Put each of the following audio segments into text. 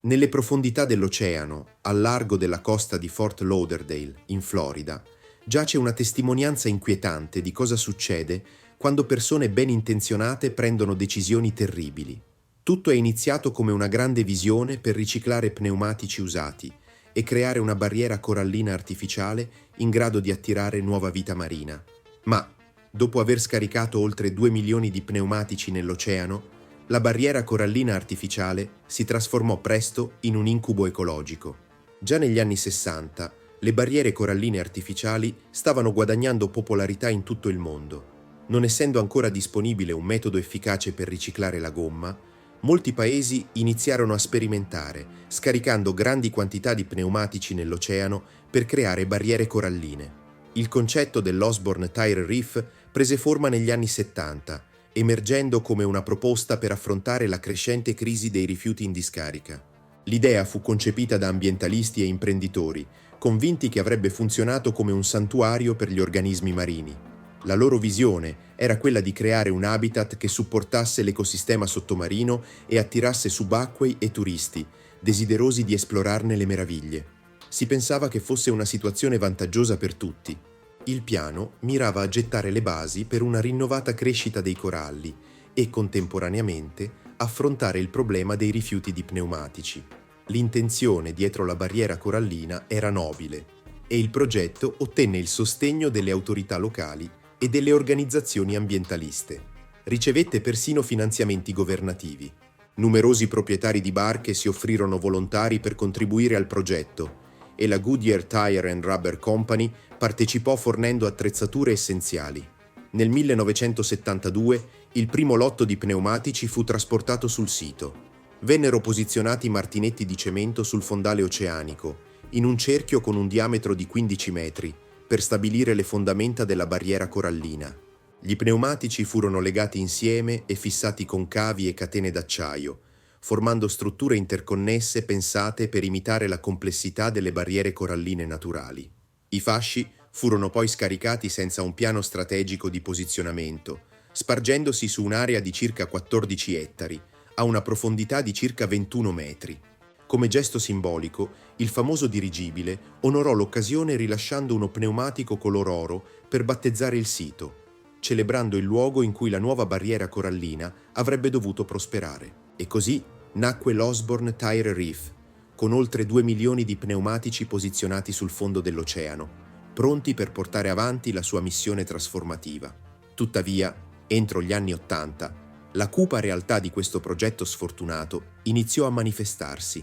Nelle profondità dell'oceano, al largo della costa di Fort Lauderdale, in Florida, giace una testimonianza inquietante di cosa succede quando persone ben intenzionate prendono decisioni terribili. Tutto è iniziato come una grande visione per riciclare pneumatici usati e creare una barriera corallina artificiale in grado di attirare nuova vita marina. Ma, dopo aver scaricato oltre 2 milioni di pneumatici nell'oceano, la barriera corallina artificiale si trasformò presto in un incubo ecologico. Già negli anni 60, le barriere coralline artificiali stavano guadagnando popolarità in tutto il mondo. Non essendo ancora disponibile un metodo efficace per riciclare la gomma, molti paesi iniziarono a sperimentare, scaricando grandi quantità di pneumatici nell'oceano per creare barriere coralline. Il concetto dell'Osborne Tire Reef prese forma negli anni 70, emergendo come una proposta per affrontare la crescente crisi dei rifiuti in discarica. L'idea fu concepita da ambientalisti e imprenditori, convinti che avrebbe funzionato come un santuario per gli organismi marini. La loro visione era quella di creare un habitat che supportasse l'ecosistema sottomarino e attirasse subacquei e turisti, desiderosi di esplorarne le meraviglie. Si pensava che fosse una situazione vantaggiosa per tutti. Il piano mirava a gettare le basi per una rinnovata crescita dei coralli e, contemporaneamente, affrontare il problema dei rifiuti di pneumatici. L'intenzione dietro la barriera corallina era nobile e il progetto ottenne il sostegno delle autorità locali e delle organizzazioni ambientaliste. Ricevette persino finanziamenti governativi. Numerosi proprietari di barche si offrirono volontari per contribuire al progetto e la Goodyear Tire and Rubber Company partecipò fornendo attrezzature essenziali. Nel 1972 il primo lotto di pneumatici fu trasportato sul sito. Vennero posizionati martinetti di cemento sul fondale oceanico, in un cerchio con un diametro di 15 metri, per stabilire le fondamenta della barriera corallina. Gli pneumatici furono legati insieme e fissati con cavi e catene d'acciaio, formando strutture interconnesse pensate per imitare la complessità delle barriere coralline naturali. I fasci furono poi scaricati senza un piano strategico di posizionamento, spargendosi su un'area di circa 14 ettari, a una profondità di circa 21 metri. Come gesto simbolico, il famoso dirigibile onorò l'occasione rilasciando uno pneumatico color oro per battezzare il sito, celebrando il luogo in cui la nuova barriera corallina avrebbe dovuto prosperare. E così nacque l'Osborne Tire Reef, con oltre 2 milioni di pneumatici posizionati sul fondo dell'oceano, pronti per portare avanti la sua missione trasformativa. Tuttavia, entro gli anni '80, la cupa realtà di questo progetto sfortunato iniziò a manifestarsi.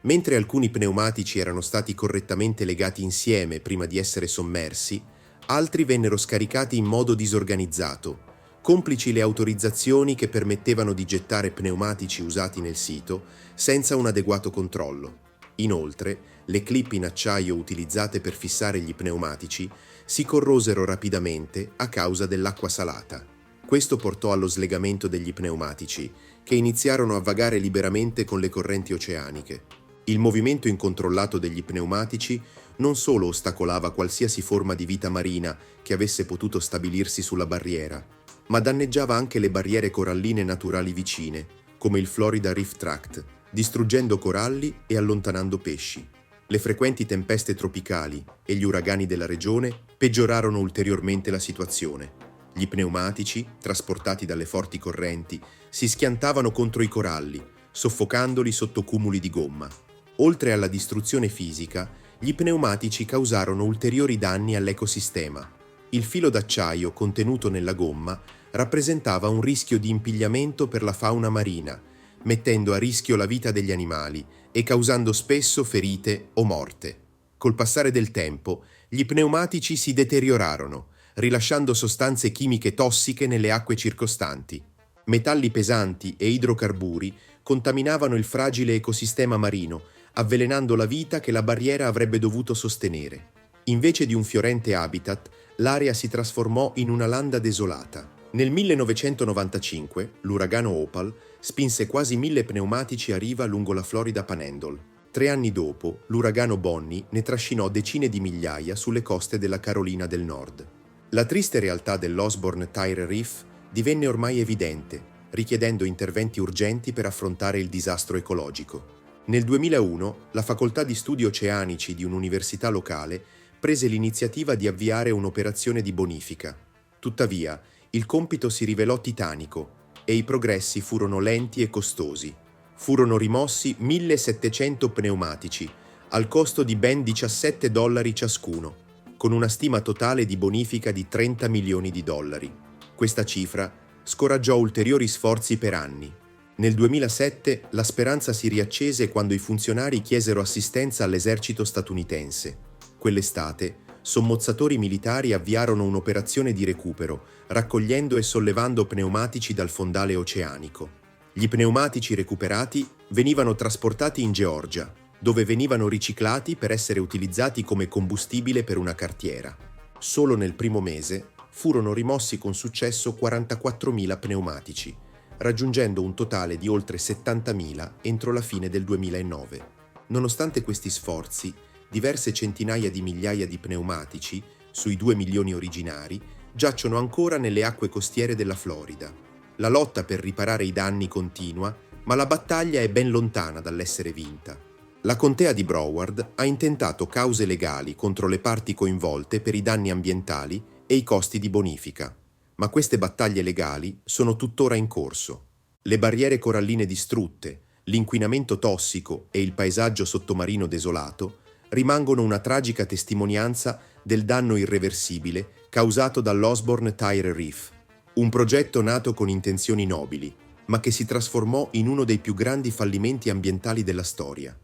Mentre alcuni pneumatici erano stati correttamente legati insieme prima di essere sommersi, altri vennero scaricati in modo disorganizzato, complici le autorizzazioni che permettevano di gettare pneumatici usati nel sito senza un adeguato controllo. Inoltre, le clip in acciaio utilizzate per fissare gli pneumatici si corrosero rapidamente a causa dell'acqua salata. Questo portò allo slegamento degli pneumatici, che iniziarono a vagare liberamente con le correnti oceaniche. Il movimento incontrollato degli pneumatici non solo ostacolava qualsiasi forma di vita marina che avesse potuto stabilirsi sulla barriera, ma danneggiava anche le barriere coralline naturali vicine, come il Florida Reef Tract, distruggendo coralli e allontanando pesci. Le frequenti tempeste tropicali e gli uragani della regione peggiorarono ulteriormente la situazione. Gli pneumatici, trasportati dalle forti correnti, si schiantavano contro i coralli, soffocandoli sotto cumuli di gomma. Oltre alla distruzione fisica, gli pneumatici causarono ulteriori danni all'ecosistema. Il filo d'acciaio contenuto nella gomma rappresentava un rischio di impigliamento per la fauna marina, mettendo a rischio la vita degli animali e causando spesso ferite o morte. Col passare del tempo, gli pneumatici si deteriorarono, rilasciando sostanze chimiche tossiche nelle acque circostanti. Metalli pesanti e idrocarburi contaminavano il fragile ecosistema marino, avvelenando la vita che la barriera avrebbe dovuto sostenere. Invece di un fiorente habitat, l'area si trasformò in una landa desolata. Nel 1995, l'uragano Opal spinse quasi 1000 pneumatici a riva lungo la Florida Panhandle. 3 anni dopo, l'uragano Bonnie ne trascinò decine di migliaia sulle coste della Carolina del Nord. La triste realtà dell'Osborne Tire Reef divenne ormai evidente, richiedendo interventi urgenti per affrontare il disastro ecologico. Nel 2001, la Facoltà di Studi Oceanici di un'università locale prese l'iniziativa di avviare un'operazione di bonifica. Tuttavia, il compito si rivelò titanico e i progressi furono lenti e costosi. Furono rimossi 1.700 pneumatici, al costo di ben $17 ciascuno, con una stima totale di bonifica di $30 milioni. Questa cifra scoraggiò ulteriori sforzi per anni. Nel 2007 la speranza si riaccese quando i funzionari chiesero assistenza all'esercito statunitense. Quell'estate, sommozzatori militari avviarono un'operazione di recupero, raccogliendo e sollevando pneumatici dal fondale oceanico. Gli pneumatici recuperati venivano trasportati in Georgia, dove venivano riciclati per essere utilizzati come combustibile per una cartiera. Solo nel primo mese furono rimossi con successo 44.000 pneumatici, raggiungendo un totale di oltre 70.000 entro la fine del 2009. Nonostante questi sforzi, diverse centinaia di migliaia di pneumatici, sui 2 milioni originari, giacciono ancora nelle acque costiere della Florida. La lotta per riparare i danni continua, ma la battaglia è ben lontana dall'essere vinta. La contea di Broward ha intentato cause legali contro le parti coinvolte per i danni ambientali e i costi di bonifica, ma queste battaglie legali sono tuttora in corso. Le barriere coralline distrutte, l'inquinamento tossico e il paesaggio sottomarino desolato rimangono una tragica testimonianza del danno irreversibile causato dall'Osborne Tire Reef, un progetto nato con intenzioni nobili, ma che si trasformò in uno dei più grandi fallimenti ambientali della storia.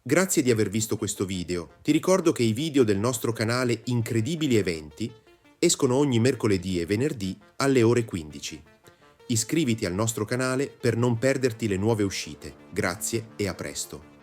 Grazie di aver visto questo video. Ti ricordo che i video del nostro canale Incredibili Eventi escono ogni mercoledì e venerdì alle ore 15. Iscriviti al nostro canale per non perderti le nuove uscite. Grazie e a presto.